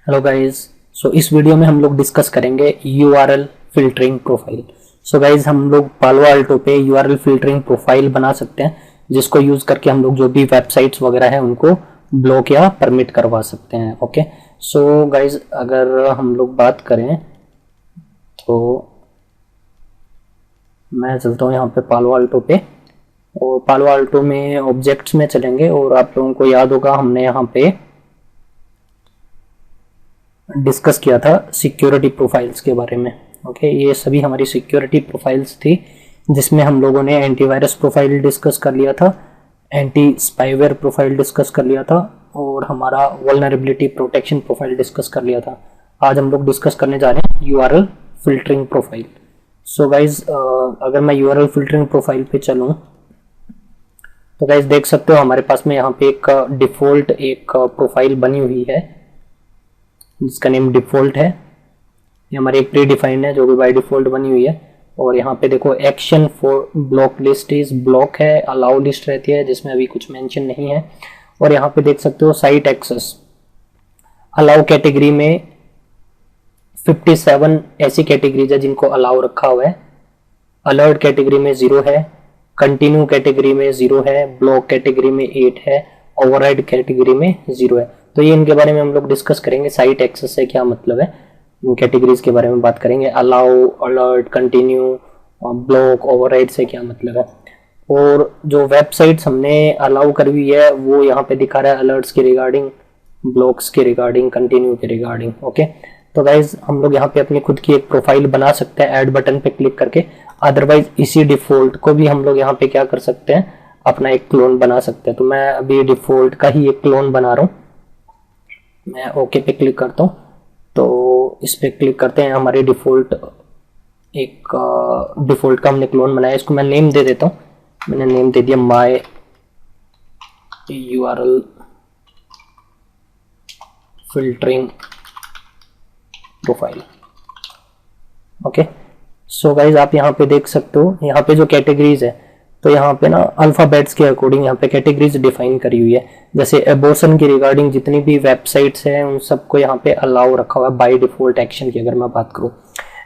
Hello guys. सो इस video में हम लोग डिस्कस करेंगे URL filtering profile. So guys हम लोग पालो अल्टो पे यूआरएल फिल्टरिंग प्रोफाइल बना सकते हैं, जिसको यूज करके हम लोग जो भी वेबसाइट्स वगैरह हैं उनको ब्लॉक या परमिट करवा सकते हैं। ओके, सो गाइस अगर हम लोग बात करें तो मैं चलता हूँ यहाँ पे पालो अल्टो पे, और पालो अल्टो में ऑब्जेक्ट्स में चलेंगे। और आप लोगों को याद होगा हमने यहाँ पे डिस्कस किया था सिक्योरिटी प्रोफाइल्स के बारे में। ओके, ये सभी हमारी सिक्योरिटी प्रोफाइल्स थी, जिसमें हम लोगों ने एंटीवायरस प्रोफाइल डिस्कस कर लिया था, एंटी स्पाईवेयर प्रोफाइल डिस्कस कर लिया था, और हमारा वल्नरेबिलिटी प्रोटेक्शन प्रोफाइल डिस्कस कर लिया था। आज हम लोग डिस्कस करने जा रहे हैं URL filtering profile. So guys अगर मैं यूआरएल फिल्टरिंग प्रोफाइल पे चलूँ तो गाइज देख सकते हो हमारे पास में यहाँ पे एक डिफॉल्ट एक प्रोफाइल बनी हुई है जिसका नेम डिफॉल्ट है। ये हमारी एक प्री डिफाइंड है जो भी बाय डिफॉल्ट बनी हुई है। और यहाँ पे देखो action for block list is block है, अलाउ लिस्ट रहती है जिसमें अभी कुछ मेंशन नहीं है। और यहाँ पे देख सकते हो साइट एक्सेस अलाउ कैटेगरी में 57 ऐसी कैटेगरीज है जिनको अलाउ रखा हुआ है। अलर्ट कैटेगरी में 0 है, कंटिन्यू कैटेगरी में 0 है, ब्लॉक कैटेगरी में 8 है, ओवरराइड कैटेगरी में 0 है। तो ये इनके बारे में हम लोग डिस्कस करेंगे। साइट एक्सेस से क्या मतलब है, इन कैटेगरीज के बारे में बात करेंगे। Allow, alert, continue, block, override से क्या मतलब है। और जो वेबसाइट्स हमने अलाउ करी हुई है वो यहाँ पे दिखा रहा है अलर्ट्स के रिगार्डिंग, ब्लॉक्स के रिगार्डिंग, कंटिन्यू के रिगार्डिंग। ओके, तो गाइज हम लोग यहाँ पे अपनी खुद की एक प्रोफाइल बना सकते हैं ऐड बटन पे क्लिक करके। अदरवाइज इसी डिफॉल्ट को भी हम लोग यहाँ पे क्या कर सकते हैं, अपना एक क्लोन बना सकते हैं। तो मैं अभी डिफॉल्ट का ही एक क्लोन बना रहा हूँ। मैं ओके पे क्लिक करता हूँ, तो इस पे क्लिक करते हैं। हमारे डिफॉल्ट एक डिफॉल्ट का हमने क्लोन बनाया, इसको मैं नेम दे देता हूँ। मैंने नेम दे दिया my URL filtering profile. Okay, so guys आप यहाँ पे देख सकते हो, यहाँ पे जो कैटेगरीज है तो यहाँ पे ना अल्फाबेट्स के अकॉर्डिंग यहाँ पे कैटेगरीज डिफाइन करी हुई है। जैसे एबॉर्शन की रिगार्डिंग जितनी भी वेबसाइट्स हैं उन सबको यहाँ पे अलाउ रखा हुआ है बाय डिफॉल्ट। एक्शन की अगर मैं बात करूँ,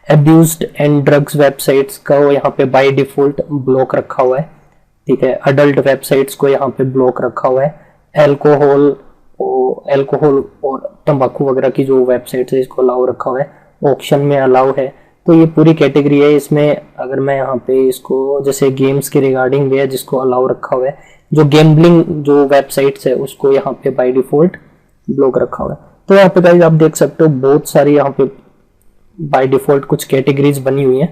एब्यूज्ड एंड ड्रग्स वेबसाइट्स का यहाँ पे बाय डिफॉल्ट ब्लॉक रखा हुआ है। ठीक है, अडल्ट वेबसाइट्स को यहाँ पे ब्लॉक रखा हुआ है। एल्कोहल और तंबाकू वगैरह की जो वेबसाइट्स है इसको अलाउ रखा हुआ है। ऑक्शन में अलाउ है। तो ये पूरी कैटेगरी है। इसमें अगर मैं यहाँ पे इसको जैसे गेम्स के रिगार्डिंग भी है जिसको अलाउ रखा हुआ है। जो गेम्बलिंग जो वेबसाइट्स है उसको यहाँ पे बाय डिफॉल्ट ब्लॉक रखा हुआ है। तो यहाँ पे गाइस आप देख सकते हो बहुत सारी यहाँ पे बाय डिफॉल्ट कुछ कैटेगरीज बनी हुई है।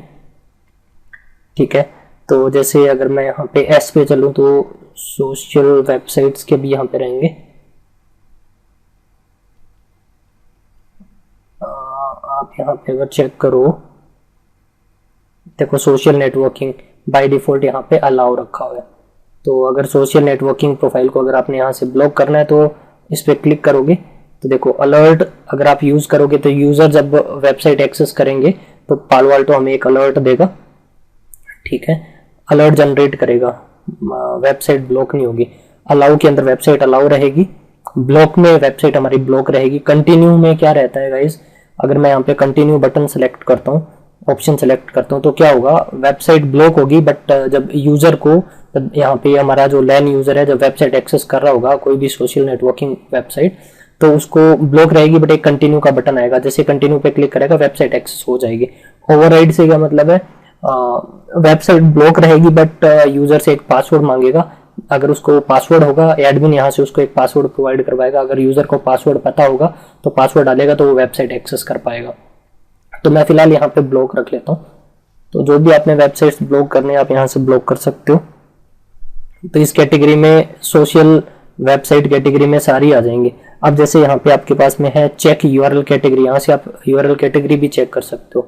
ठीक है, तो जैसे अगर मैं यहाँ पे एस पे चलूँ तो सोशल वेबसाइट्स के भी यहाँ पे रहेंगे। आप यहाँ पे अगर चेक करो, देखो सोशल नेटवर्किंग बाय डिफॉल्ट यहाँ पे अलाउ रखा हुआ है। तो अगर सोशल नेटवर्किंग प्रोफाइल को अगर आपने यहाँ से ब्लॉक करना है तो इस पे क्लिक करोगे तो देखो अलर्ट अगर आप यूज करोगे तो यूजर जब वेबसाइट एक्सेस करेंगे तो पालो अल्टो हमें एक अलर्ट देगा। ठीक है, अलर्ट जनरेट करेगा, वेबसाइट ब्लॉक नहीं होगी। अलाउ के अंदर वेबसाइट अलाउ रहेगी, ब्लॉक में वेबसाइट हमारी ब्लॉक रहेगी। कंटिन्यू में क्या रहता है गाइज, अगर मैं यहाँ पे कंटिन्यू बटन सेलेक्ट करता हूँ, ऑप्शन सेलेक्ट करता हूँ तो क्या होगा, वेबसाइट ब्लॉक होगी बट जब यूजर को यहाँ पे हमारा जो लैन यूजर है जब वेबसाइट एक्सेस कर रहा होगा कोई भी सोशल नेटवर्किंग वेबसाइट तो उसको ब्लॉक रहेगी बट एक कंटिन्यू का बटन आएगा। जैसे कंटिन्यू पे क्लिक करेगा वेबसाइट एक्सेस हो जाएगी। ओवरराइड से क्या मतलब है, वेबसाइट ब्लॉक रहेगी बट यूजर से एक पासवर्ड मांगेगा। अगर उसको पासवर्ड होगा, एडमिन यहाँ से उसको एक पासवर्ड प्रोवाइड करवाएगा। अगर यूजर को पासवर्ड पता होगा तो पासवर्ड डालेगा तो वो वेबसाइट एक्सेस कर पाएगा। तो मैं फिलहाल यहाँ पे ब्लॉक रख लेता हूँ। तो जो भी आपने वेबसाइट्स ब्लॉक करने आप यहाँ से ब्लॉक कर सकते हो। तो इस कैटेगरी में सोशल वेबसाइट कैटेगरी में सारी आ जाएंगी। अब जैसे यहाँ पे आपके पास में है चेक यूआरएल कैटेगरी, यहाँ से आप यूआरएल कैटेगरी भी चेक कर सकते हो।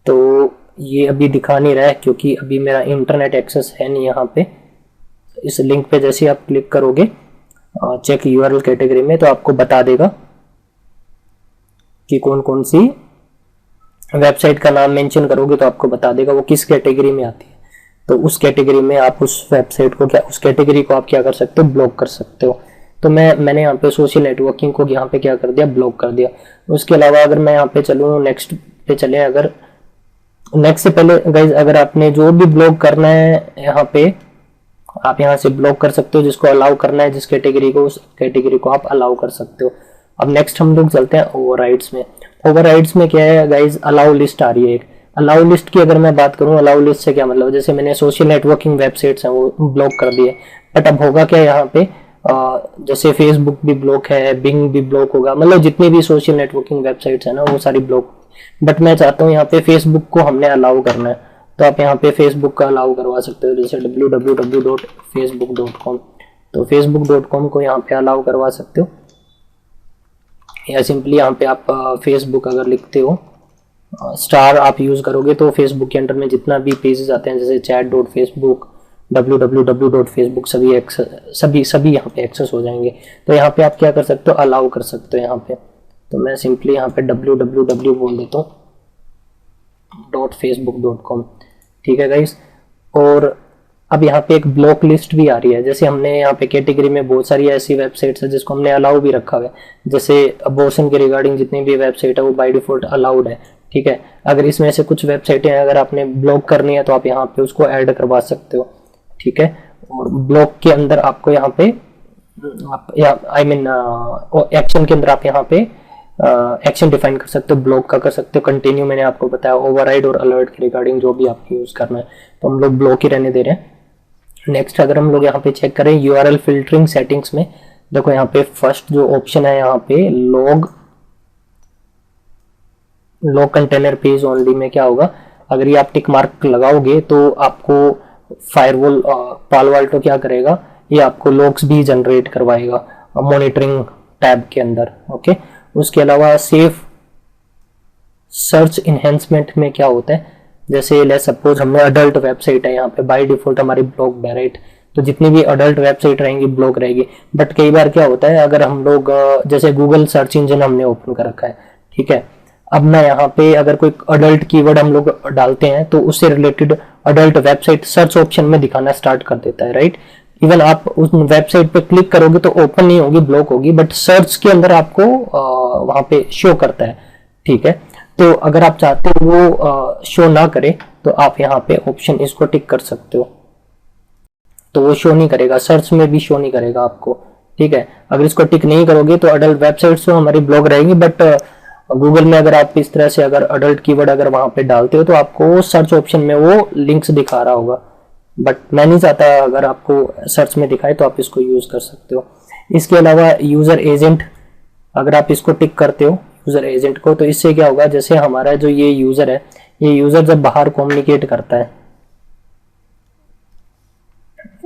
तो ये अभी दिखा नहीं रहा है क्योंकि अभी मेरा इंटरनेट एक्सेस है नहीं यहाँ पे। इस लिंक पे जैसे आप क्लिक करोगे चेक यूआरएल कैटेगरी में तो आपको बता देगा कि कौन कौन सी वेबसाइट का नाम मेंशन करोगे तो आपको बता देगा वो किस कैटेगरी में आती है। तो उस कैटेगरी में आप उस वेबसाइट को उस कैटेगरी को आप क्या कर सकते हो, ब्लॉक कर सकते हो। तो मैंने यहाँ पे सोशल नेटवर्किंग को यहाँ पे क्या कर दिया, ब्लॉक कर दिया। उसके अलावा अगर मैं यहाँ पे चलूँ, नेक्स्ट पे चले, अगर नेक्स्ट से पहले गाइज अगर आपने जो भी ब्लॉक करना है यहाँ पे आप यहाँ से ब्लॉक कर सकते हो, जिसको अलाउ करना है जिस कैटेगरी को, उस कैटेगरी को आप अलाउ कर सकते हो। अब नेक्स्ट हम लोग चलते हैं ओवरराइड्स में। ओवरराइड्स में क्या है गाइज, अलाउ लिस्ट आ रही है एक। अलाउ लिस्ट की अगर मैं बात करूं, अलाउ लिस्ट से क्या मतलब, जैसे मैंने सोशल नेटवर्किंग वेबसाइट्स हैं वो ब्लॉक कर दिए, बट अब होगा क्या यहाँ पे, जैसे फेसबुक भी ब्लॉक है, बिंग भी ब्लॉक होगा, मतलब जितनी भी सोशल नेटवर्किंग वेबसाइट्स है ना वो सारी ब्लॉक। बट मैं चाहता हूँ यहाँ पे फेसबुक को हमने अलाउ करना है, तो आप यहाँ पे फेसबुक का अलाउ करवा सकते हो, जैसे www.facebook.com, तो facebook.com को यहाँ पे अलाउ करवा सकते हो, या सिंपली यहाँ पे आप फेसबुक अगर लिखते हो स्टार आप यूज करोगे तो फेसबुक के अंडर में जितना भी पेजेस आते हैं जैसे chat.facebook, www.facebook, सभी यहाँ पे एक्सेस हो जाएंगे। तो यहाँ पे आप क्या कर सकते हो, अलाउ कर सकते हो यहाँ पे। तो मैं सिंपली यहाँ पे www बोल देता हूँ .facebook.com, ठीक है गाइस। और अब यहाँ पे एक ब्लॉक लिस्ट भी आ रही है, जैसे हमने यहाँ पे कैटेगरी में बहुत सारी ऐसी वेबसाइट्स है जिसको हमने अलाउ भी रखा हुआ है, जैसे अबॉर्शन के रिगार्डिंग जितनी भी वेबसाइट है वो बाय डिफॉल्ट अलाउड है, ठीक है। अगर इसमें से कुछ वेबसाइटें अगर आपने ब्लॉक करनी है तो आप यहाँ पे उसको ऐड करवा सकते हो, ठीक है। और ब्लॉक के अंदर आपको यहाँ पे एक्शन के अंदर आप यहाँ पे एक्शन डिफाइन कर सकते हो, ब्लॉक का कर सकते हो, कंटिन्यू मैंने आपको बताया, ओवरराइड और अलर्ट के रिगार्डिंग जो भी आपको यूज करना है, तो हम लोग ब्लॉक ही रहने दे रहे हैं। नेक्स्ट अगर हम लोग यहाँ पे चेक करें यूआरएल फिल्टरिंग सेटिंग्स में, देखो यहाँ पे फर्स्ट जो ऑप्शन है यहाँ पे लॉग कंटेनर पेज ओनली में क्या होगा, अगर ये आप टिक मार्क लगाओगे तो आपको फायरवॉल पालो अल्टो क्या करेगा, ये आपको लॉग्स भी जनरेट करवाएगा मॉनिटरिंग टैब के अंदर, ओके। उसके अलावा सेफ सर्च इनहेंसमेंट में क्या होता है, जैसे लेट्स सपोज हमने अडल्ट वेबसाइट है यहाँ पे, बाय डिफॉल्ट हमारी ब्लॉक है, राइट। तो जितनी भी अडल्ट वेबसाइट रहेंगी ब्लॉक रहेगी। बट कई बार क्या होता है, अगर हम लोग जैसे गूगल सर्च इंजन हमने ओपन कर रखा है, ठीक है, अब ना यहाँ पे अगर कोई अडल्ट कीवर्ड हम लोग डालते हैं तो उससे related adult website search option में दिखाना स्टार्ट कर देता है, राइट। इवन आप उस वेबसाइट पे क्लिक करोगे तो ओपन नहीं होगी, ब्लॉक होगी, बट सर्च के अंदर आपको वहां पे शो करता है, ठीक है। तो अगर आप चाहते हो वो शो ना करे तो आप यहाँ पे ऑप्शन इसको टिक कर सकते हो, तो वो शो नहीं करेगा, सर्च में भी शो नहीं करेगा आपको, ठीक है। अगर इसको टिक नहीं करोगे तो अडल्ट वेबसाइट्स तो हमारी ब्लॉक रहेंगी, बट गूगल में अगर आप इस तरह से अगर अडल्ट कीवर्ड अगर वहां पे डालते हो तो आपको सर्च ऑप्शन में वो लिंक्स दिखा रहा होगा, बट मैं नहीं चाहता अगर आपको सर्च में दिखाए, तो आप इसको यूज कर सकते हो। इसके अलावा यूजर एजेंट, अगर आप इसको टिक करते हो यूजर एजेंट को, तो इससे क्या होगा, जैसे हमारा जो ये यूजर है, ये यूजर जब बाहर कम्युनिकेट करता है,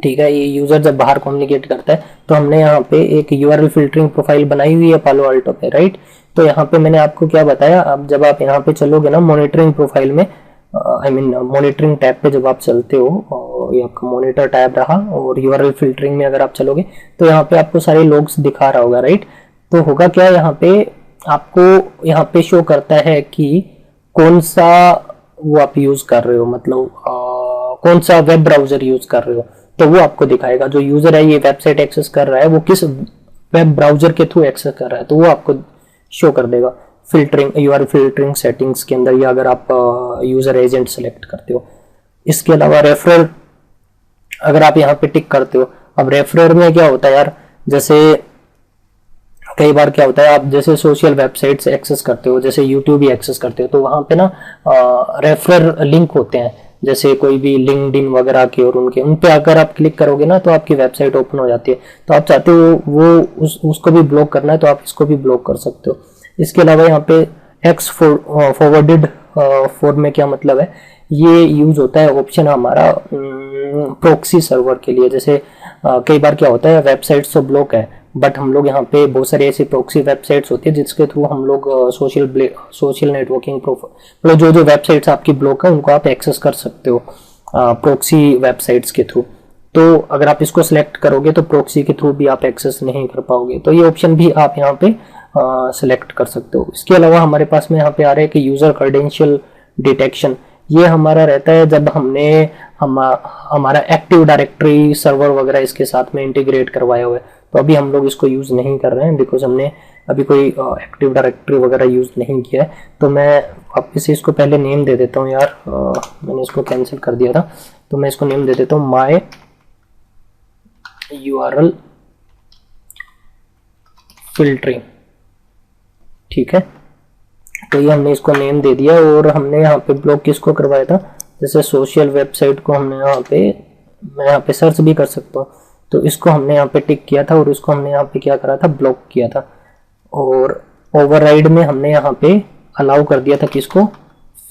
ठीक है, ये यूजर जब बाहर कम्युनिकेट करता है तो हमने यहाँ पे एक यूआरएल फिल्टरिंग प्रोफाइल बनाई हुई है पालो अल्टो पे, राइट। तो यहाँ पे मैंने आपको क्या बताया, अब जब आप यहाँ पे चलोगे ना मॉनिटरिंग प्रोफाइल में, मॉनिटरिंग टैब पे जब आप चलते हो, ये आपका मॉनिटर टैब रहा, और यूआरएल फिल्टरिंग में अगर आप चलोगे तो यहाँ पे आपको सारे लॉग्स दिखा रहा होगा, राइट। तो होगा क्या, यहाँ पे आपको यहाँ पे शो करता है कि कौन सा वो आप यूज कर रहे हो, मतलब कौन सा वेब ब्राउजर यूज कर रहे हो, तो वो आपको दिखाएगा। जो यूजर है ये वेबसाइट एक्सेस कर रहा है वो किस वेब ब्राउजर के थ्रू एक्सेस कर रहा है, तो वो आपको शो कर देगा फिल्टरिंग, यूआरएल फिल्टरिंग सेटिंग्स के अंदर, या अगर आप यूजर एजेंट सेलेक्ट करते हो। इसके अलावा रेफरर, अगर आप यहाँ पे टिक करते हो, अब रेफरर में क्या होता है यार, जैसे कई बार क्या होता है, आप जैसे सोशल वेबसाइट्स एक्सेस करते हो, जैसे यूट्यूब ही एक्सेस करते हो, तो वहां पे ना रेफरर लिंक होते हैं, जैसे कोई भी लिंक्डइन वगैरह के, और उन पे अगर आप क्लिक करोगे ना तो आपकी वेबसाइट ओपन हो जाती है। तो आप चाहते हो वो उसको भी ब्लॉक करना है तो आप इसको भी ब्लॉक कर सकते हो। इसके अलावा यहाँ पे एक्स फॉरवर्डेड फॉर में क्या मतलब है, ये यूज होता है ऑप्शन हमारा प्रॉक्सी सर्वर के लिए। जैसे कई बार क्या होता है, वेबसाइट्स तो ब्लॉक है, बट हम लोग यहाँ पे बहुत सारी ऐसी प्रॉक्सी वेबसाइट्स होती है जिसके थ्रू हम लोग सोशल नेटवर्किंग मतलब जो वेबसाइट्स आपकी ब्लॉक है उनको आप एक्सेस कर सकते हो प्रॉक्सी वेबसाइट्स के थ्रू। तो अगर आप इसको सिलेक्ट करोगे तो प्रॉक्सी के थ्रू भी आप एक्सेस नहीं कर पाओगे, तो ये ऑप्शन भी आप यहाँ पे सिलेक्ट कर सकते हो। इसके अलावा हमारे पास में यहाँ पे आ रहा है कि यूजर क्रेडेंशियल डिटेक्शन, ये हमारा रहता है जब हमने हमारा एक्टिव डायरेक्टरी सर्वर वगैरह इसके साथ में इंटीग्रेट करवाया हुआ है, तो अभी हम लोग इसको यूज़ नहीं कर रहे हैं बिकॉज हमने अभी कोई एक्टिव डायरेक्टरी वगैरह यूज़ नहीं किया है। तो मैं वापस से इसको पहले नेम दे देता हूँ यार, मैंने इसको कैंसिल कर दिया था, तो मैं इसको नेम दे देता हूँ माय URL फिल्टरिंग। ठीक है, तो ये हमने इसको नेम दे दिया और हमने यहाँ पे ब्लॉक किसको करवाया था, जैसे सोशल वेबसाइट को हमने यहाँ पे, मैं यहाँ पे सर्च भी कर सकता हूँ, तो इसको हमने यहाँ पे टिक किया था और इसको हमने यहाँ पे क्या करा था, ब्लॉक किया था। और ओवरराइड में हमने यहाँ पे अलाउ कर दिया था किसको,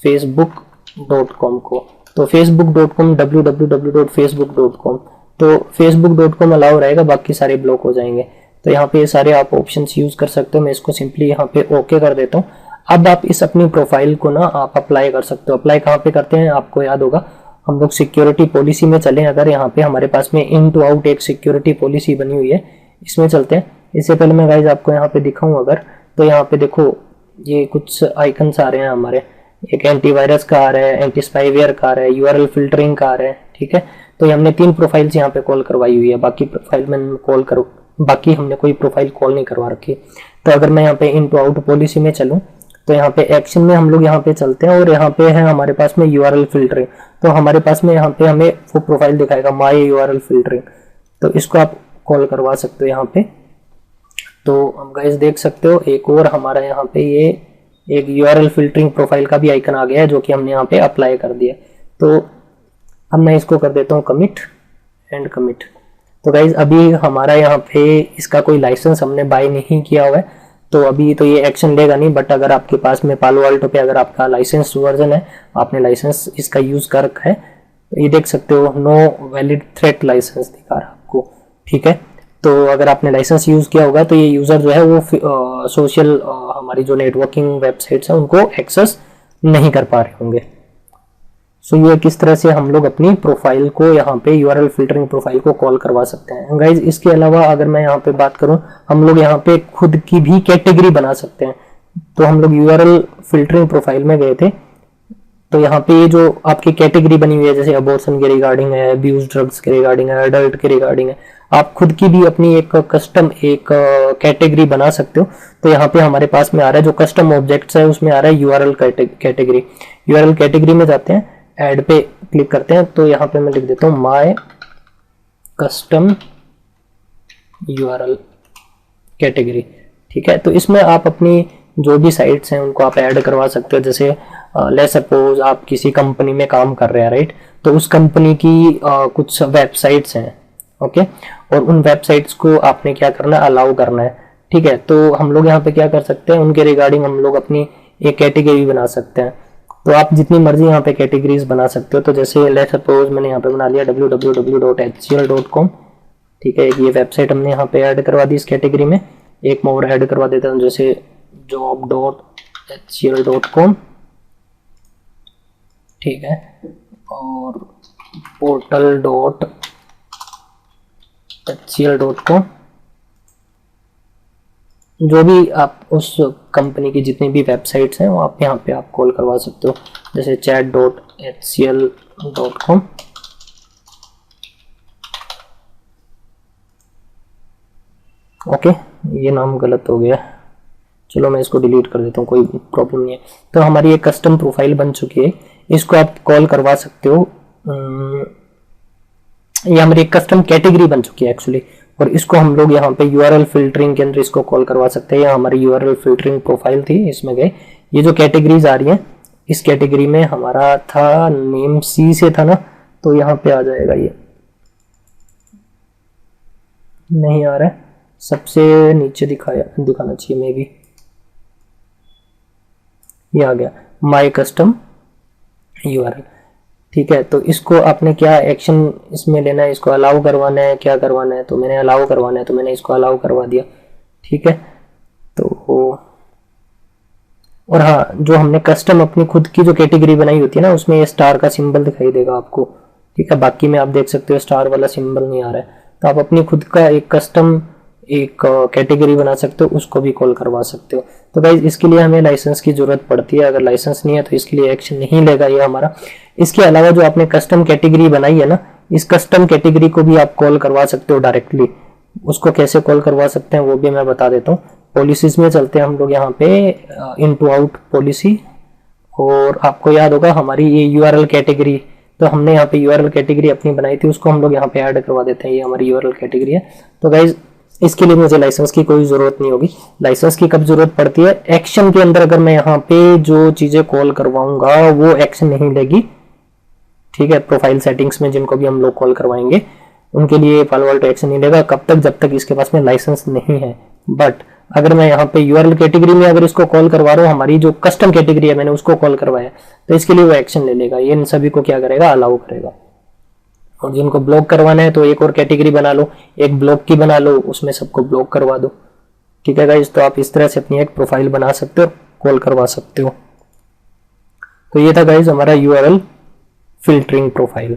facebook.com को। तो facebook.com www.facebook.com, तो facebook.com अलाउ रहेगा, बाकी सारे ब्लॉक हो जाएंगे। तो यहाँ पे ये सारे आप ऑप्शंस यूज कर सकते हो। मैं इसको सिंपली यहाँ पे ओके कर देता हूँ। अब आप इस अपनी प्रोफाइल को ना आप अप्लाई कर सकते हो। अप्लाई कहाँ पे करते हैं, आपको याद होगा, हम लोग सिक्योरिटी पॉलिसी में चले। अगर यहाँ पे हमारे पास में इन टू आउट एक सिक्योरिटी पॉलिसी बनी हुई है, इसमें चलते हैं। इससे पहले मैं गाइज आपको यहाँ पे दिखाऊं अगर, तो यहाँ पे देखो ये कुछ आइकन्स आ रहे हैं हमारे, एक एंटीवायरस का आ रहा है, एंटी स्पाईवेयर का आ रहा है, URL फिल्टरिंग का आ रहा है। ठीक है, तो ये हमने 3 प्रोफाइल्स यहाँ पे कॉल करवाई हुई है, बाकी प्रोफाइल में कॉल करो, बाकी हमने कोई प्रोफाइल कॉल नहीं करवा रखी। तो अगर मैं यहाँ पे इन टू आउट पॉलिसी में चलूँ, तो यहाँ पे एक्शन में हम लोग यहाँ पे चलते हैं और यहाँ पे है हमारे पास में URL फिल्टरिंग। तो हमारे पास में यहाँ पे हमें वो प्रोफाइल दिखाएगा माय URL फिल्टरिंग, तो इसको आप कॉल करवा सकते हो यहाँ पे। तो हम गाइस देख सकते हो एक और हमारा यहाँ पे ये एक URL फिल्टरिंग प्रोफाइल का भी आइकन आ गया है, जो कि हमने यहाँ पे अप्लाई कर दिया। तो अब मैं इसको कर देता हूँ कमिट एंड कमिट। तो गाइज अभी हमारा यहाँ पे इसका कोई लाइसेंस हमने बाय नहीं किया हुआ है, तो अभी तो ये एक्शन लेगा नहीं। बट अगर आपके पास में पालो अल्टो पे अगर आपका लाइसेंस वर्जन है, आपने लाइसेंस इसका यूज कर रखा है, तो ये देख सकते हो नो वैलिड थ्रेट लाइसेंस दिखा रहा है आपको। ठीक है, तो अगर आपने लाइसेंस यूज किया होगा तो ये यूजर जो है वो सोशल हमारी जो नेटवर्किंग वेबसाइट्स है उनको एक्सेस नहीं कर पा रहे होंगे। सो ये किस तरह से हम लोग अपनी प्रोफाइल को यहाँ पे URL फिल्टरिंग प्रोफाइल को कॉल करवा सकते हैं गाइज। इसके अलावा अगर मैं यहाँ पे बात करूँ, हम लोग यहाँ पे खुद की भी कैटेगरी बना सकते हैं। तो हम लोग URL फिल्टरिंग प्रोफाइल में गए थे, तो यहाँ पे ये जो आपकी कैटेगरी बनी हुई है, जैसे अबॉर्शन के रिगार्डिंग है, अब्यूज ड्रग्स के रिगार्डिंग है, अडल्ट के रिगार्डिंग है, आप खुद की भी अपनी एक कस्टम एक कैटेगरी बना सकते हो। तो यहाँ पे हमारे पास में आ रहा है जो कस्टम ऑब्जेक्ट्स है, उसमें आ रहा है URL कैटेगरी। URL कैटेगरी में जाते हैं, ऐड पे क्लिक करते हैं, तो यहाँ पे मैं लिख देता हूँ माय कस्टम URL कैटेगरी। ठीक है, तो इसमें आप अपनी जो भी साइट्स हैं उनको आप ऐड करवा सकते हो। जैसे लेट्स सपोज आप किसी कंपनी में काम कर रहे हैं, राइट, तो उस कंपनी की कुछ वेबसाइट्स हैं, ओके, और उन वेबसाइट्स को आपने क्या करना है, अलाउ करना है। ठीक है, तो हम लोग यहाँ पे क्या कर सकते हैं, उनके रिगार्डिंग हम लोग अपनी एक कैटेगरी बना सकते हैं। तो आप जितनी मर्जी यहाँ पे कैटेगरीज बना सकते हो। तो जैसे लेट्स सपोज मैंने यहाँ पे बना लिया www.hcl.com। ठीक है, ये वेबसाइट हमने यहाँ पे ऐड करवा दी इस कैटेगरी में। एक मैं और ऐड करवा देता हूँ, जैसे job.hcl.com। ठीक है, और portal.hcl.com। जो भी आप उस कंपनी की जितनी भी वेबसाइट्स हैं वो आप यहाँ पे आप कॉल करवा सकते हो, जैसे chat.hcl.com। ओके, ये नाम गलत हो गया, चलो मैं इसको डिलीट कर देता हूँ, कोई प्रॉब्लम नहीं है। तो हमारी एक कस्टम प्रोफाइल बन चुकी है, इसको आप कॉल करवा सकते हो। ये हमारी एक कस्टम कैटेगरी बन चुकी है एक्चुअली, और इसको हम लोग यहाँ पे URL फिल्टरिंग के अंदर इसको कॉल करवा सकते हैं। हमारी URL फिल्टरिंग प्रोफाइल थी, इसमें गए, ये जो कैटेगरीज आ रही हैं, इस कैटेगरी में हमारा था नेम C से था ना, तो यहाँ पे आ जाएगा, ये नहीं आ रहा है, सबसे नीचे दिखाना चाहिए मे बी, ये आ गया माय कस्टम URL। ठीक है, तो इसको आपने क्या एक्शन इसमें लेना है, इसको अलाउ करवाना है, क्या करवाना है, तो मैंने अलाउ करवाना है, तो मैंने इसको अलाउ करवा दिया। ठीक है, तो और हाँ, जो हमने कस्टम अपनी खुद की जो कैटेगरी बनाई होती है ना, उसमें ये स्टार का सिंबल दिखाई देगा आपको। ठीक है, बाकी में आप देख सकते हो स्टार वाला सिंबल नहीं आ रहा है। तो आप अपनी खुद का एक कस्टम एक कैटेगरी बना सकते हो, उसको भी कॉल करवा सकते हो। तो गाइज इसके लिए हमें लाइसेंस की जरूरत पड़ती है, अगर लाइसेंस नहीं है तो इसके लिए एक्शन नहीं लेगा ये हमारा। इसके अलावा जो आपने कस्टम कैटेगरी बनाई है ना, इस कस्टम कैटेगरी को भी आप कॉल करवा सकते हो डायरेक्टली। उसको कैसे कॉल करवा सकते हैं वो भी मैं बता देता हूँ। पॉलिसीज में चलते हैं हम लोग यहाँ पे, इनटू आउट पॉलिसी, और आपको याद होगा हमारी ये यूआरएल कैटेगरी, तो हमने यहाँ पे यूआरएल कैटेगरी अपनी बनाई थी, उसको हम लोग यहाँ पे ऐड करवा देते हैं। ये हमारी यूआरएल कैटेगरी है। तो गाइज इसके लिए मुझे लाइसेंस की कोई जरूरत नहीं होगी। लाइसेंस की कब जरूरत पड़ती है, एक्शन के अंदर अगर मैं यहाँ पे जो चीजें कॉल करवाऊंगा वो एक्शन नहीं लेगी, ठीक है। प्रोफाइल सेटिंग्स में जिनको भी हम लोग कॉल करवाएंगे उनके लिए पालो अल्टो एक्शन नहीं लेगा, कब तक, जब तक इसके पास में लाइसेंस नहीं है। बट अगर मैं यहाँ पे यूआरएल कैटेगरी में अगर इसको कॉल करवा रहा हूँ, हमारी जो कस्टम कैटेगरी है मैंने उसको कॉल करवाया, तो इसके लिए वो एक्शन ले लेगा, ये इन सभी को क्या करेगा, अलाउ करेगा। और जिनको ब्लॉक करवाना है तो एक और कैटेगरी बना लो, एक ब्लॉक की बना लो, उसमें सबको ब्लॉक करवा दो, ठीक है गाइस। तो आप इस तरह से अपनी एक प्रोफाइल बना सकते हो, कॉल करवा सकते हो। तो ये था गाइस हमारा यूआरएल फिल्टरिंग प्रोफाइल।